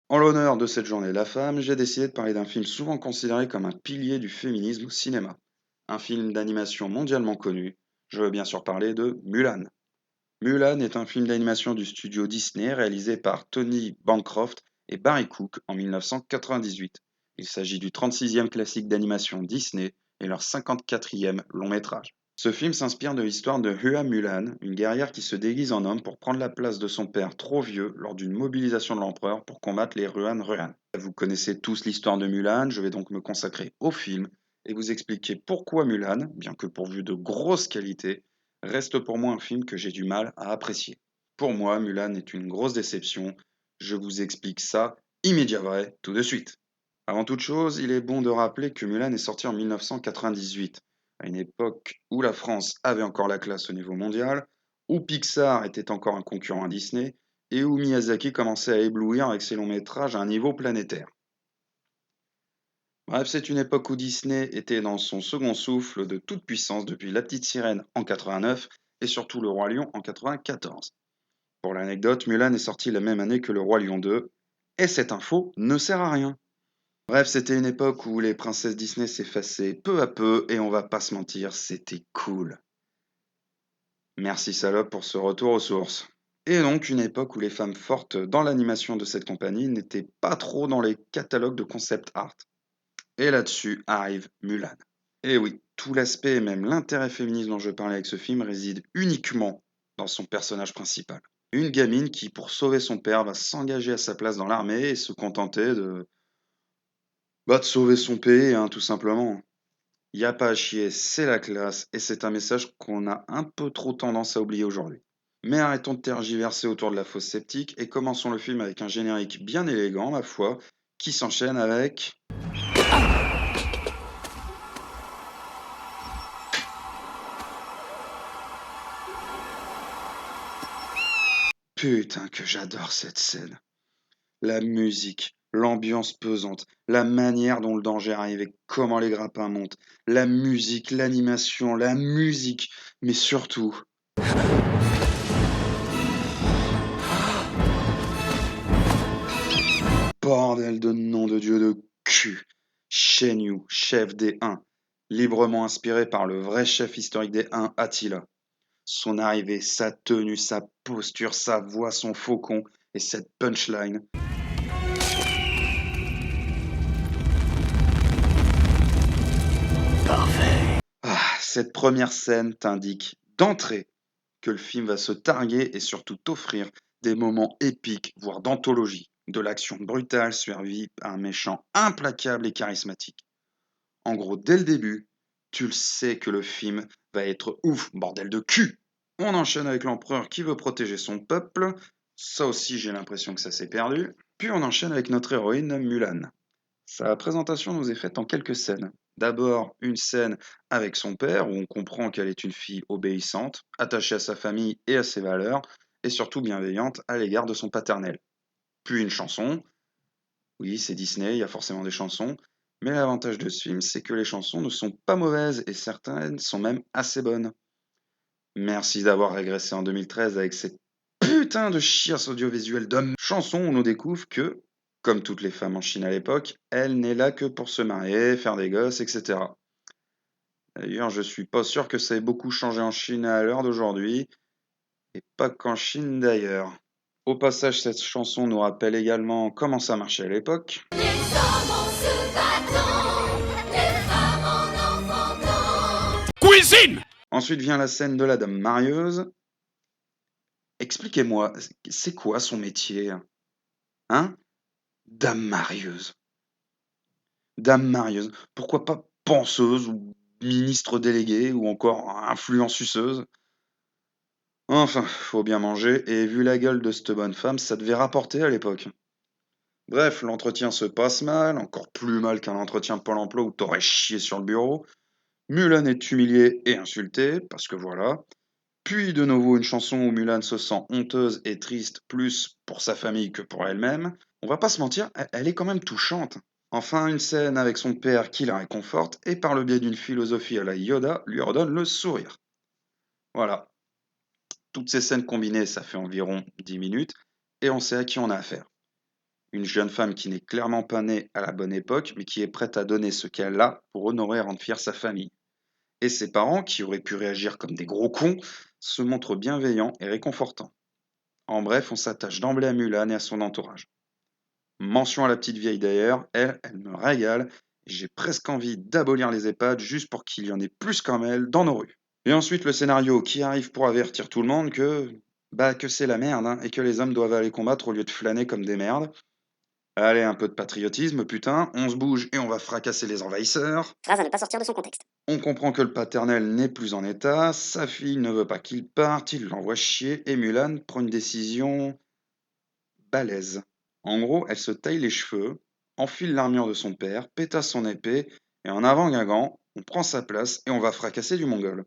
En l'honneur de cette journée de la femme, j'ai décidé de parler d'un film souvent considéré comme un pilier du féminisme au cinéma. Un film d'animation mondialement connu. Je veux bien sûr parler de Mulan. Mulan est un film d'animation du studio Disney réalisé par Tony Bancroft et Barry Cook en 1998. Il s'agit du 36e classique d'animation Disney et leur 54e long métrage. Ce film s'inspire de l'histoire de Hua Mulan, une guerrière qui se déguise en homme pour prendre la place de son père trop vieux lors d'une mobilisation de l'empereur pour combattre les Ruan. Vous connaissez tous l'histoire de Mulan, je vais donc me consacrer au film et vous expliquer pourquoi Mulan, bien que pourvu de grosses qualités, reste pour moi un film que j'ai du mal à apprécier. Pour moi, Mulan est une grosse déception. Je vous explique ça immédiatement, tout de suite. Avant toute chose, il est bon de rappeler que Mulan est sorti en 1998, à une époque où la France avait encore la classe au niveau mondial, où Pixar était encore un concurrent à Disney, et où Miyazaki commençait à éblouir avec ses longs métrages à un niveau planétaire. Bref, c'est une époque où Disney était dans son second souffle de toute puissance depuis La Petite Sirène en 89 et surtout Le Roi Lion en 94. Pour l'anecdote, Mulan est sorti la même année que Le Roi Lion 2, et cette info ne sert à rien. Bref, c'était une époque où les princesses Disney s'effaçaient peu à peu, et on va pas se mentir, c'était cool. Merci salope pour ce retour aux sources. Et donc une époque où les femmes fortes dans l'animation de cette compagnie n'étaient pas trop dans les catalogues de concept art. Et là-dessus arrive Mulan. Et oui, tout l'aspect et même l'intérêt féministe dont je parlais avec ce film réside uniquement dans son personnage principal. Une gamine qui, pour sauver son père, va s'engager à sa place dans l'armée et se contenter de sauver son pays, hein, tout simplement. Y a pas à chier, c'est la classe, et c'est un message qu'on a un peu trop tendance à oublier aujourd'hui. Mais arrêtons de tergiverser autour de la fausse sceptique et commençons le film avec un générique bien élégant, ma foi, qui s'enchaîne avec... Putain que j'adore cette scène. La musique, l'ambiance pesante, la manière dont le danger arrive et comment les grappins montent, la musique, l'animation, la musique, mais surtout... Bordel de nom de Dieu de cul. Shen Yu, chef des Huns, librement inspiré par le vrai chef historique des Huns, Attila. Son arrivée, sa tenue, sa posture, sa voix, son faucon et cette punchline. Ah, cette première scène t'indique d'entrée que le film va se targuer et surtout t'offrir des moments épiques, voire d'anthologie, de l'action brutale suivie par un méchant implacable et charismatique. En gros, dès le début, tu le sais que le film va être ouf, bordel de cul. On enchaîne avec l'empereur qui veut protéger son peuple. Ça aussi, j'ai l'impression que ça s'est perdu. Puis on enchaîne avec notre héroïne Mulan. Sa présentation nous est faite en quelques scènes. D'abord, une scène avec son père où on comprend qu'elle est une fille obéissante, attachée à sa famille et à ses valeurs, et surtout bienveillante à l'égard de son paternel. Puis une chanson. Oui, c'est Disney, il y a forcément des chansons, mais l'avantage de ce film, c'est que les chansons ne sont pas mauvaises et certaines sont même assez bonnes. Merci d'avoir régressé en 2013 avec cette putain de chiasse audiovisuelle d'hommes chanson où on découvre que, comme toutes les femmes en Chine à l'époque, elle n'est là que pour se marier, faire des gosses, etc. D'ailleurs, je suis pas sûr que ça ait beaucoup changé en Chine à l'heure d'aujourd'hui, et pas qu'en Chine d'ailleurs. Au passage, cette chanson nous rappelle également comment ça marchait à l'époque. Les hommes en se battant, les femmes en enfantant. Cuisine! Ensuite vient la scène de la dame marieuse. Expliquez-moi, c'est quoi son métier? Hein? Dame marieuse. Dame marieuse. Pourquoi pas penseuse ou ministre déléguée ou encore influenceuse? Enfin, faut bien manger, et vu la gueule de cette bonne femme, ça devait rapporter à l'époque. Bref, l'entretien se passe mal, encore plus mal qu'un entretien Pôle emploi où t'aurais chié sur le bureau. Mulan est humiliée et insultée, parce que voilà. Puis de nouveau une chanson où Mulan se sent honteuse et triste plus pour sa famille que pour elle-même. On va pas se mentir, elle est quand même touchante. Enfin, une scène avec son père qui la réconforte et par le biais d'une philosophie à la Yoda lui redonne le sourire. Voilà, toutes ces scènes combinées, ça fait environ 10 minutes et on sait à qui on a affaire. Une jeune femme qui n'est clairement pas née à la bonne époque, mais qui est prête à donner ce qu'elle a pour honorer et rendre fière sa famille. Et ses parents, qui auraient pu réagir comme des gros cons, se montrent bienveillants et réconfortants. En bref, on s'attache d'emblée à Mulan et à son entourage. Mention à la petite vieille d'ailleurs, elle me régale, et j'ai presque envie d'abolir les EHPAD juste pour qu'il y en ait plus comme elle dans nos rues. Et ensuite le scénario qui arrive pour avertir tout le monde que c'est la merde, hein, et que les hommes doivent aller combattre au lieu de flâner comme des merdes. Allez, un peu de patriotisme, putain, on se bouge et on va fracasser les envahisseurs. Phrase à ne pas sortir de son contexte. On comprend que le paternel n'est plus en état, sa fille ne veut pas qu'il parte, il l'envoie chier, et Mulan prend une décision balèze. En gros, elle se taille les cheveux, enfile l'armure de son père, pétasse son épée, et en avant Guingamp, on prend sa place et on va fracasser du Mongol.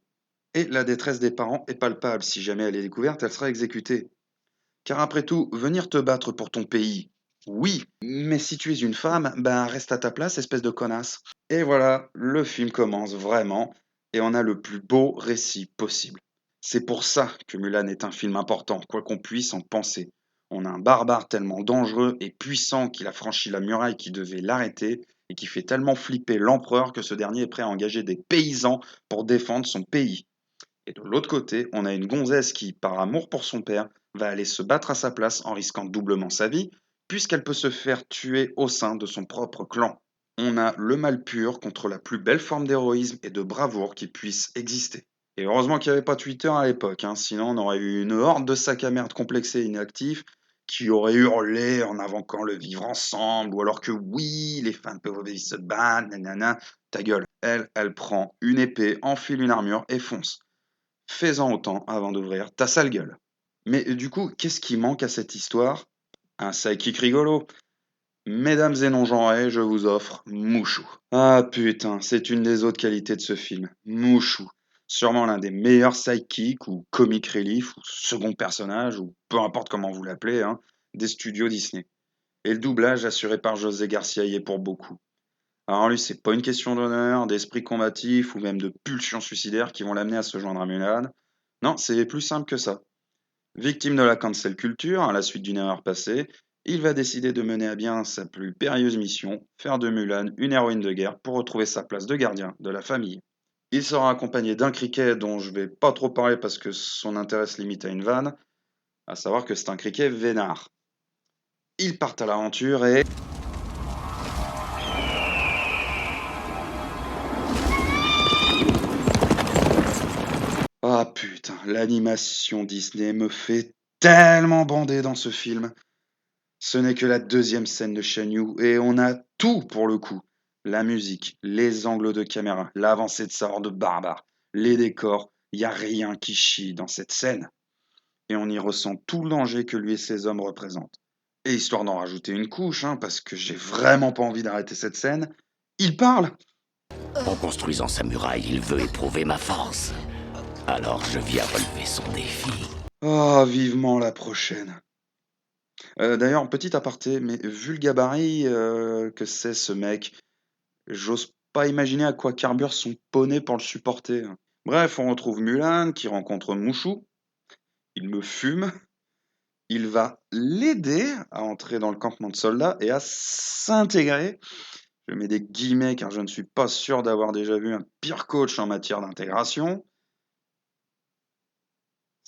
Et la détresse des parents est palpable, si jamais elle est découverte, elle sera exécutée. Car après tout, venir te battre pour ton pays, oui, mais si tu es une femme, ben reste à ta place, espèce de connasse. Et voilà, le film commence vraiment, et on a le plus beau récit possible. C'est pour ça que Mulan est un film important, quoi qu'on puisse en penser. On a un barbare tellement dangereux et puissant qu'il a franchi la muraille qui devait l'arrêter, et qui fait tellement flipper l'empereur que ce dernier est prêt à engager des paysans pour défendre son pays. Et de l'autre côté, on a une gonzesse qui, par amour pour son père, va aller se battre à sa place en risquant doublement sa vie, puisqu'elle peut se faire tuer au sein de son propre clan. On a le mal pur contre la plus belle forme d'héroïsme et de bravoure qui puisse exister. Et heureusement qu'il n'y avait pas Twitter à l'époque, hein, sinon on aurait eu une horde de sacs à merde complexés et inactifs qui auraient hurlé en invoquant le vivre ensemble, ou alors que oui, les femmes peuvent se battre, nanana, ta gueule. Elle prend une épée, enfile une armure et fonce. Fais-en autant avant d'ouvrir ta sale gueule. Mais du coup, qu'est-ce qui manque à cette histoire? Un sidekick rigolo. Mesdames et non-genrés, je vous offre Mouchou. Ah putain, c'est une des autres qualités de ce film. Mouchou. Sûrement l'un des meilleurs sidekicks ou comic relief ou second personnage ou peu importe comment vous l'appelez, hein, des studios Disney. Et le doublage assuré par José Garcia y est pour beaucoup. Alors lui, c'est pas une question d'honneur, d'esprit combatif ou même de pulsion suicidaire qui vont l'amener à se joindre à Mulan. Non, c'est plus simple que ça. Victime de la cancel culture, à la suite d'une erreur passée, il va décider de mener à bien sa plus périlleuse mission, faire de Mulan une héroïne de guerre pour retrouver sa place de gardien de la famille. Il sera accompagné d'un criquet dont je vais pas trop parler parce que son intérêt se limite à une vanne, à savoir que c'est un criquet vénard. Ils partent à l'aventure et... Ah putain, l'animation Disney me fait tellement bander dans ce film. Ce n'est que la deuxième scène de Shen Yu et on a tout pour le coup. La musique, les angles de caméra, l'avancée de sa horde barbare, les décors, il n'y a rien qui chie dans cette scène. Et on y ressent tout le danger que lui et ses hommes représentent. Et histoire d'en rajouter une couche, hein, parce que j'ai vraiment pas envie d'arrêter cette scène, il parle. En construisant sa muraille, il veut éprouver ma force. Alors je viens relever son défi. Oh, vivement la prochaine. D'ailleurs, petit aparté, mais vu le gabarit que c'est ce mec, j'ose pas imaginer à quoi carbure son poney pour le supporter, hein. Bref, on retrouve Mulan qui rencontre Mouchou. Il me fume. Il va l'aider à entrer dans le campement de soldats et à s'intégrer. Je mets des guillemets car je ne suis pas sûr d'avoir déjà vu un pire coach en matière d'intégration.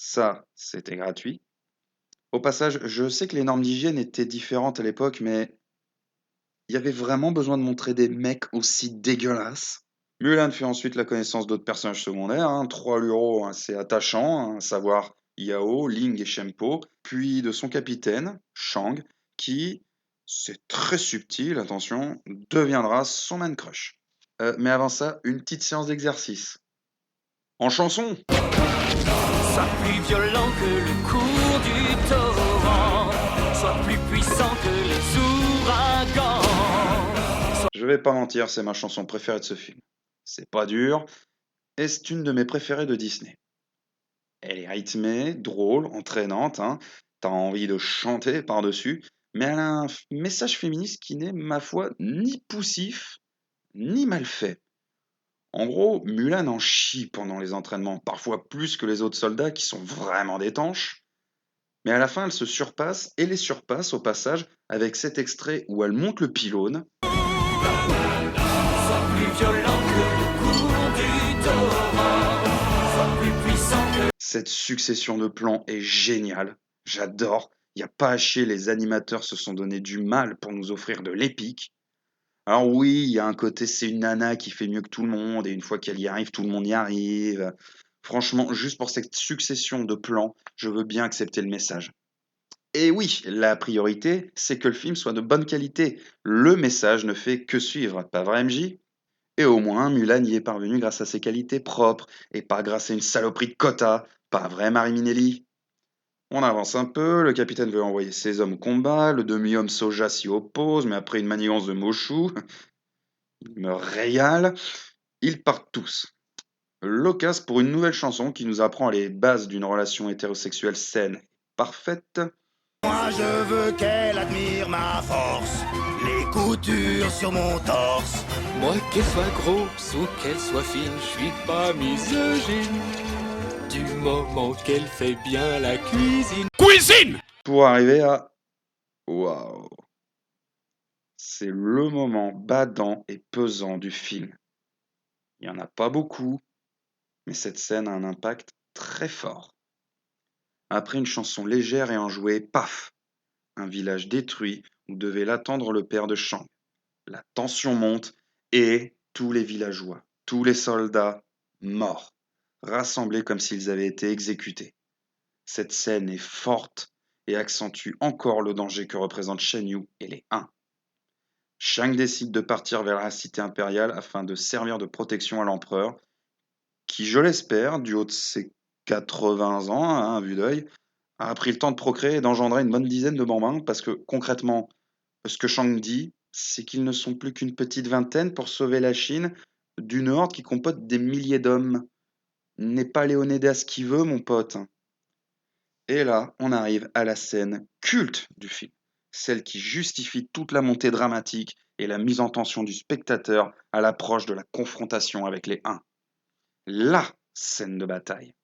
Ça, c'était gratuit. Au passage, je sais que les normes d'hygiène étaient différentes à l'époque, mais il y avait vraiment besoin de montrer des mecs aussi dégueulasses. Mulan fait ensuite la connaissance d'autres personnages secondaires, hein, trois lurons assez attachants, hein, à savoir Yao, Ling et Shempo, puis de son capitaine, Shang, qui, c'est très subtil, attention, deviendra son man crush. Mais avant ça, une petite séance d'exercice. En chanson. Sois plus violent que le cours du torrent, sois plus puissant que les ouragans. Je vais pas mentir, c'est ma chanson préférée de ce film. C'est pas dur, et c'est une de mes préférées de Disney. Elle est rythmée, drôle, entraînante, hein. T'as envie de chanter par-dessus, mais elle a un message féministe qui n'est, ma foi, ni poussif, ni mal fait. En gros, Mulan en chie pendant les entraînements, parfois plus que les autres soldats qui sont vraiment d'étanches. Mais à la fin, elle se surpasse et les surpasse au passage avec cet extrait où elle monte le pylône. Sois plus violent que le cours du torrent. Sois plus puissant que... Cette succession de plans est géniale. J'adore. Il n'y a pas à chier, les animateurs se sont donné du mal pour nous offrir de l'épique. Alors oui, il y a un côté, c'est une nana qui fait mieux que tout le monde, et une fois qu'elle y arrive, tout le monde y arrive. Franchement, juste pour cette succession de plans, je veux bien accepter le message. Et oui, la priorité, c'est que le film soit de bonne qualité. Le message ne fait que suivre, pas vrai MJ? Et au moins, Mulan y est parvenu grâce à ses qualités propres, et pas grâce à une saloperie de quota, pas vrai Marie Minelli? On avance un peu, le capitaine veut envoyer ses hommes au combat, le demi-homme soja s'y oppose, mais après une manigance de Moshu, il me régale, ils partent tous. L'occasion pour une nouvelle chanson qui nous apprend les bases d'une relation hétérosexuelle saine et parfaite. Moi je veux qu'elle admire ma force, les coutures sur mon torse. Moi qu'elle soit grosse ou qu'elle soit fine, je suis pas misogyne. Du moment qu'elle fait bien la cuisine. Pour arriver à... Waouh! C'est le moment badant et pesant du film. Il n'y en a pas beaucoup, mais cette scène a un impact très fort. Après une chanson légère et enjouée, paf! Un village détruit où devait l'attendre le père de Shang. La tension monte et tous les villageois, tous les soldats, morts, rassemblés comme s'ils avaient été exécutés. Cette scène est forte et accentue encore le danger que représentent Shen Yu et les Huns. Shang décide de partir vers la cité impériale afin de servir de protection à l'empereur, qui, je l'espère, du haut de ses 80 ans, hein, à vue d'œil, a pris le temps de procréer et d'engendrer une bonne dizaine de bambins, parce que concrètement, ce que Shang dit, c'est qu'ils ne sont plus qu'une petite vingtaine pour sauver la Chine d'une horde qui comporte des milliers d'hommes. N'est pas Léonidas qui veut, mon pote. Et là, on arrive à la scène culte du film, celle qui justifie toute la montée dramatique et la mise en tension du spectateur à l'approche de la confrontation avec les Huns. La scène de bataille.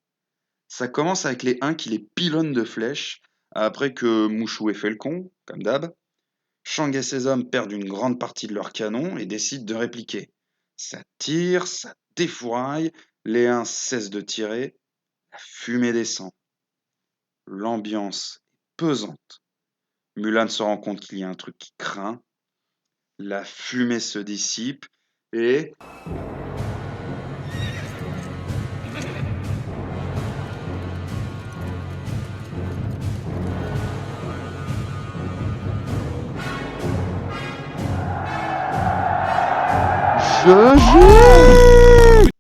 Ça commence avec les Huns qui les pilonnent de flèches, après que Mouchou ait fait le con, comme d'hab. Shang et ses hommes perdent une grande partie de leur canon et décident de répliquer. Ça tire, ça défouraille, les Huns cessent de tirer, la fumée descend. L'ambiance est pesante. Mulan se rend compte qu'il y a un truc qui craint. La fumée se dissipe et...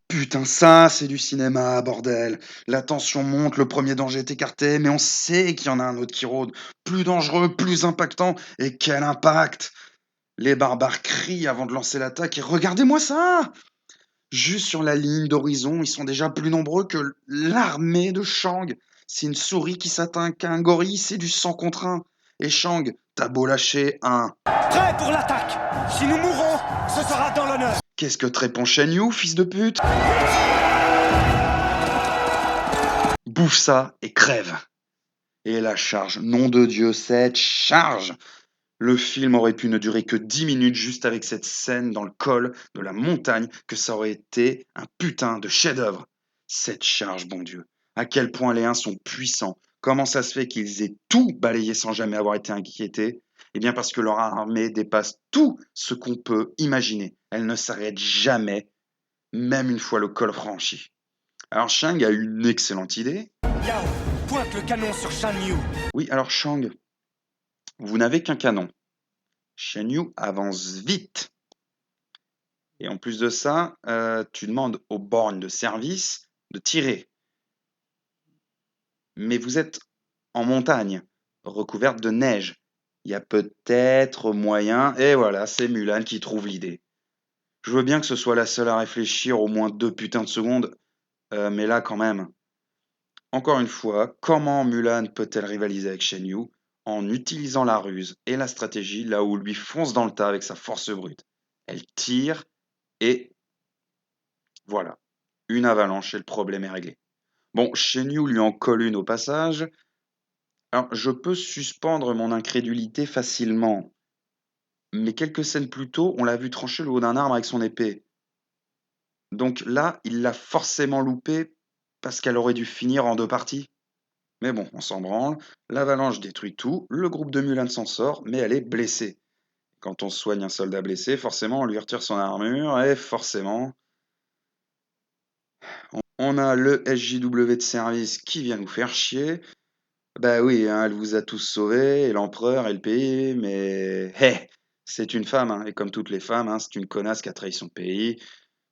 Putain, ça, c'est du cinéma, bordel. La tension monte, le premier danger est écarté, mais on sait qu'il y en a un autre qui rôde. Plus dangereux, plus impactant. Et quel impact! Les barbares crient avant de lancer l'attaque et regardez-moi ça! Juste sur la ligne d'horizon, ils sont déjà plus nombreux que l'armée de Shang. C'est une souris qui s'atteint qu'à un gorille, c'est du sang contre un. Et Shang, t'as beau lâcher un... Prêt pour l'attaque. Si nous mourons, ce sera dans l'honneur. Qu'est-ce que te répond Shen Yu, fils de pute? Bouffe ça et crève. Et la charge, nom de Dieu, cette charge! Le film aurait pu ne durer que 10 minutes juste avec cette scène dans le col de la montagne, que ça aurait été un putain de chef-d'œuvre. Cette charge, bon Dieu. À quel point les uns sont puissants. Comment ça se fait qu'ils aient tout balayé sans jamais avoir été inquiétés? Eh bien parce que leur armée dépasse tout ce qu'on peut imaginer. Elle ne s'arrête jamais, même une fois le col franchi. Alors Shang a eu une excellente idée. Yao, pointe le canon sur Shan Yu. Oui, alors Shang, vous n'avez qu'un canon. Shen Yu avance vite. Et en plus de ça, tu demandes aux bornes de service de tirer. Mais vous êtes en montagne, recouverte de neige. Il y a peut-être moyen... Et voilà, c'est Mulan qui trouve l'idée. Je veux bien que ce soit la seule à réfléchir au moins 2 putains de secondes, mais là quand même. Encore une fois, comment Mulan peut-elle rivaliser avec Shen Yu en utilisant la ruse et la stratégie là où lui fonce dans le tas avec sa force brute? Elle tire et voilà, une avalanche et le problème est réglé. Bon, Shen Yu lui en colle une au passage. Alors, je peux suspendre mon incrédulité facilement, mais quelques scènes plus tôt, on l'a vu trancher le haut d'un arbre avec son épée. Donc là, il l'a forcément loupé parce qu'elle aurait dû finir en 2 parties. Mais bon, on s'en branle, l'avalanche détruit tout, le groupe de Mulan s'en sort, mais elle est blessée. Quand on soigne un soldat blessé, forcément, on lui retire son armure, et forcément, on a le SJW de service qui vient nous faire chier. Bah oui, hein, elle vous a tous sauvés, et l'empereur et le pays, mais c'est une femme, hein, et comme toutes les femmes, hein, c'est une connasse qui a trahi son pays.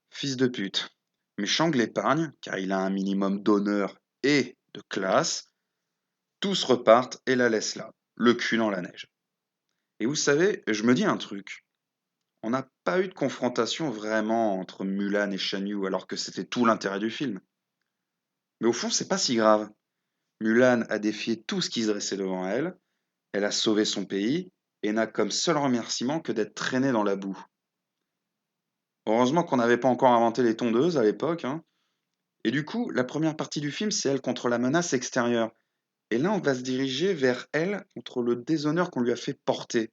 Fils de pute. Mais Shang l'épargne, car il a un minimum d'honneur et de classe. Tous repartent et la laissent là, le cul dans la neige. Et vous savez, je me dis un truc. On n'a pas eu de confrontation vraiment entre Mulan et Shan Yu, alors que c'était tout l'intérêt du film. Mais au fond, c'est pas si grave. Mulan a défié tout ce qui se dressait devant elle, elle a sauvé son pays, et n'a comme seul remerciement que d'être traînée dans la boue. Heureusement qu'on n'avait pas encore inventé les tondeuses à l'époque, hein. Et du coup, la première partie du film, c'est elle contre la menace extérieure. Et là, on va se diriger vers elle contre le déshonneur qu'on lui a fait porter.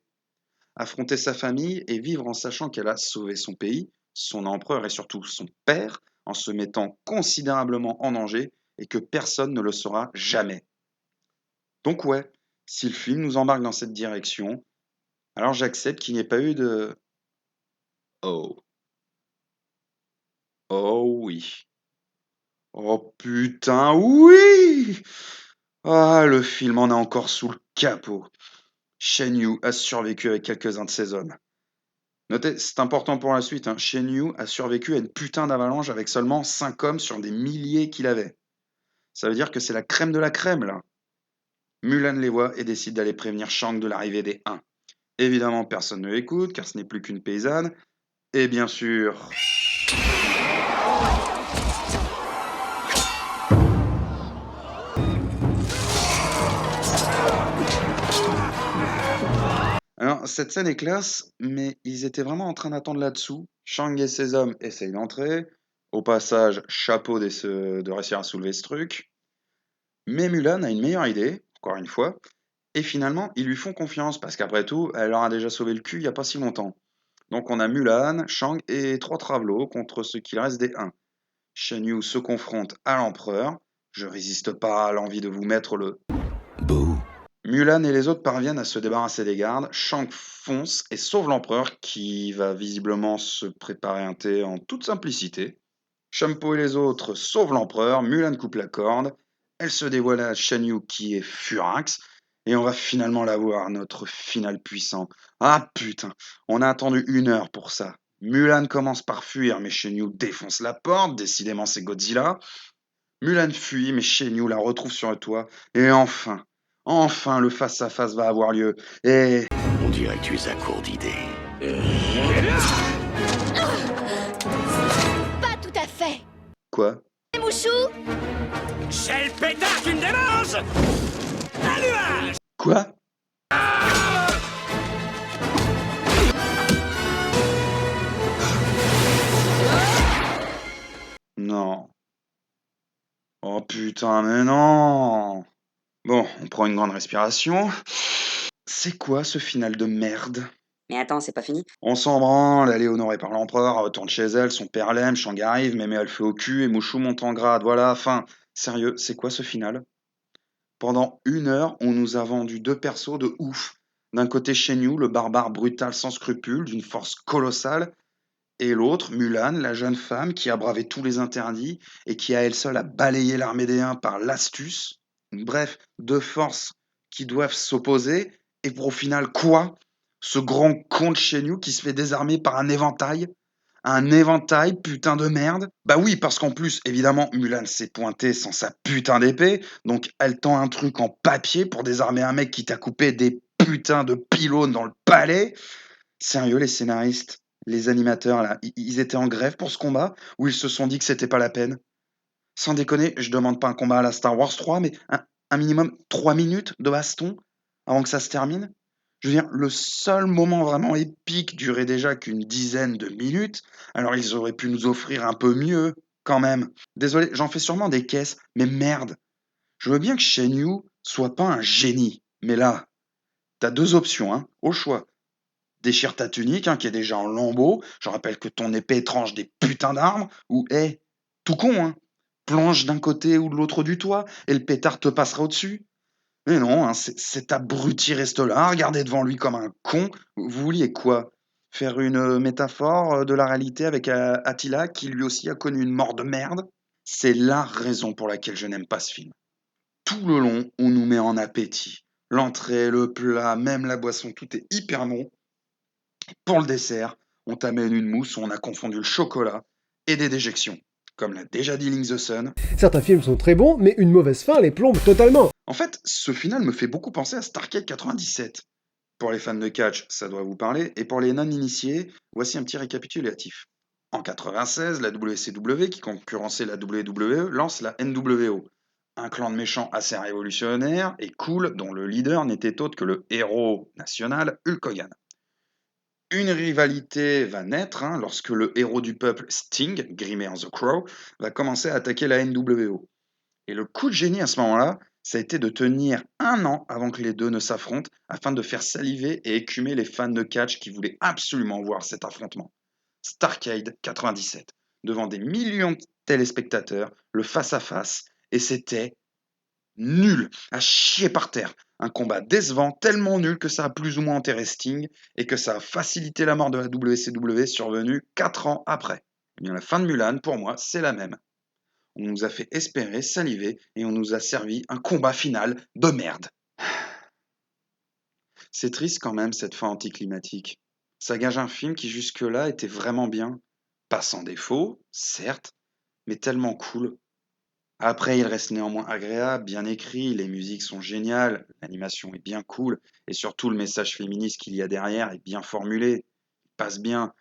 Affronter sa famille et vivre en sachant qu'elle a sauvé son pays, son empereur et surtout son père, en se mettant considérablement en danger et que personne ne le saura jamais. Donc ouais, si le film nous embarque dans cette direction, alors j'accepte qu'il n'y ait pas eu de... Oh. Oh oui. Oh putain, oui! Ah, le film en a encore sous le capot. Shen Yu a survécu avec quelques-uns de ses hommes. Notez, c'est important pour la suite, hein, Shen Yu a survécu à une putain d'avalanche avec seulement 5 hommes sur des milliers qu'il avait. Ça veut dire que c'est la crème de la crème, là. Mulan les voit et décide d'aller prévenir Shang de l'arrivée des Huns. Évidemment, personne ne l'écoute, car ce n'est plus qu'une paysanne. Et bien sûr... Alors, cette scène est classe, mais ils étaient vraiment en train d'attendre là-dessous. Shang et ses hommes essayent d'entrer. Au passage, chapeau de réussir à soulever ce truc. Mais Mulan a une meilleure idée, encore une fois, et finalement, ils lui font confiance, parce qu'après tout, elle leur a déjà sauvé le cul il n'y a pas si longtemps. Donc on a Mulan, Shang et 3 travelots contre ce qu'il reste des Huns. Shen Yu se confronte à l'empereur. Je résiste pas à l'envie de vous mettre le... Bouh. Mulan et les autres parviennent à se débarrasser des gardes. Shang fonce et sauve l'empereur qui va visiblement se préparer un thé en toute simplicité. Champo et les autres sauvent l'empereur. Mulan coupe la corde. Elle se dévoile à Shan Yu qui est furax. Et on va finalement la voir, notre finale puissant. Ah putain, on a attendu 1 heure pour ça. Mulan commence par fuir, mais Shan Yu défonce la porte. Décidément, c'est Godzilla. Mulan fuit, mais Shan Yu la retrouve sur le toit. Et enfin, le face-à-face va avoir lieu. Et... On dirait que tu es à court d'idées. Pas tout à fait. Quoi? Les mouchous? C'est le pétard qui me démange! Un nuage! Quoi? Non. Oh putain, mais non! Bon, on prend une grande respiration. C'est quoi ce final de merde? Mais attends, c'est pas fini? On s'en branle, elle est honorée par l'empereur, elle retourne chez elle, son père l'aime, Shang arrive, Mémé elle fait au cul et Mouchou monte en grade, voilà, fin. Sérieux, c'est quoi ce final? Pendant 1 heure, on nous a vendu 2 persos de ouf. D'un côté Shen Yu, le barbare brutal sans scrupules, d'une force colossale, et l'autre, Mulan, la jeune femme qui a bravé tous les interdits et qui à elle seule a balayé l'armée des Huns par l'astuce. Bref, 2 forces qui doivent s'opposer, et pour au final quoi? Ce grand con de Shen Yu qui se fait désarmer par un éventail? Un éventail, putain de merde? Bah oui, parce qu'en plus, évidemment, Mulan s'est pointée sans sa putain d'épée, donc elle tend un truc en papier pour désarmer un mec qui t'a coupé des putains de pylônes dans le palais. Sérieux, les scénaristes, les animateurs, là, ils étaient en grève pour ce combat, ou ils se sont dit que c'était pas la peine? Sans déconner, je demande pas un combat à la Star Wars 3, mais un minimum 3 minutes de baston avant que ça se termine. Je veux dire, le seul moment vraiment épique durait déjà qu'une dizaine de minutes, alors ils auraient pu nous offrir un peu mieux, quand même. Désolé, j'en fais sûrement des caisses, mais merde. Je veux bien que Shen Yu Sois pas un génie, mais là, t'as deux options, hein, au choix. Déchire ta tunique, hein, qui est déjà en lambeaux. Je rappelle que ton épée tranche des putains d'arbres. Ou, hé, tout con, hein. Plonge d'un côté ou de l'autre du toit, et le pétard te passera au-dessus. Mais non, hein, cet abruti reste là, regardez devant lui comme un con. Vous vouliez quoi? Faire une métaphore de la réalité avec Attila, qui lui aussi a connu une mort de merde? C'est la raison pour laquelle je n'aime pas ce film. Tout le long, on nous met en appétit. L'entrée, le plat, même la boisson, tout est hyper bon. Pour le dessert, on t'amène une mousse où on a confondu le chocolat et des déjections. Comme l'a déjà dit Link the Sun. Certains films sont très bons, mais une mauvaise fin les plombe totalement. En fait, ce final me fait beaucoup penser à Stargate 97. Pour les fans de catch, ça doit vous parler, et pour les non-initiés, voici un petit récapitulatif. En 96, la WCW, qui concurrençait la WWE, lance la NWO, un clan de méchants assez révolutionnaire et cool, dont le leader n'était autre que le héros national Hulk Hogan. Une rivalité va naître, hein, lorsque le héros du peuple, Sting, grimé en The Crow, va commencer à attaquer la NWO. Et le coup de génie à ce moment-là, ça a été de tenir un an avant que les deux ne s'affrontent, afin de faire saliver et écumer les fans de catch qui voulaient absolument voir cet affrontement. Starcade 97, devant des millions de téléspectateurs, le face-à-face, et c'était nul, à chier par terre. Un combat décevant, tellement nul que ça a plus ou moins enterré Sting, et que ça a facilité la mort de la WCW survenue 4 ans après. Et bien la fin de Mulan, pour moi, c'est la même. On nous a fait espérer, saliver, et on nous a servi un combat final de merde. C'est triste quand même cette fin anticlimatique. Ça gage un film qui jusque-là était vraiment bien. Pas sans défaut, certes, mais tellement cool. Après, il reste néanmoins agréable, bien écrit, les musiques sont géniales, l'animation est bien cool, et surtout le message féministe qu'il y a derrière est bien formulé. Il passe bien.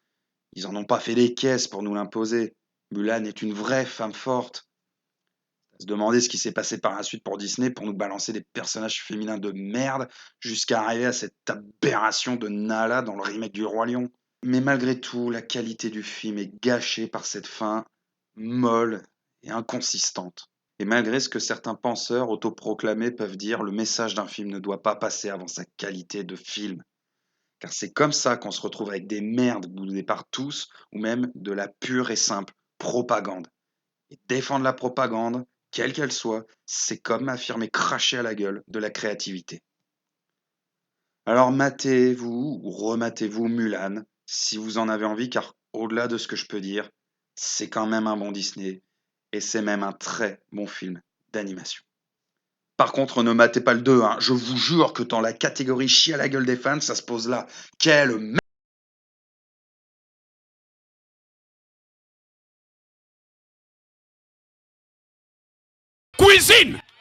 Ils en ont pas fait des caisses pour nous l'imposer. Mulan est une vraie femme forte. Se demander ce qui s'est passé par la suite pour Disney pour nous balancer des personnages féminins de merde jusqu'à arriver à cette aberration de Nala dans le remake du Roi Lion. Mais malgré tout, la qualité du film est gâchée par cette fin molle et inconsistante. Et malgré ce que certains penseurs autoproclamés peuvent dire, le message d'un film ne doit pas passer avant sa qualité de film. Car c'est comme ça qu'on se retrouve avec des merdes boudées par tous, ou même de la pure et simple propagande. Et défendre la propagande, quelle qu'elle soit, c'est comme affirmer cracher à la gueule de la créativité. Alors matez-vous ou rematez-vous Mulan, si vous en avez envie, car au-delà de ce que je peux dire, c'est quand même un bon Disney, et c'est même un très bon film d'animation. Par contre, ne matez pas le 2, hein. Je vous jure que dans la catégorie chie à la gueule des fans, ça se pose là. Quelle Cuisine!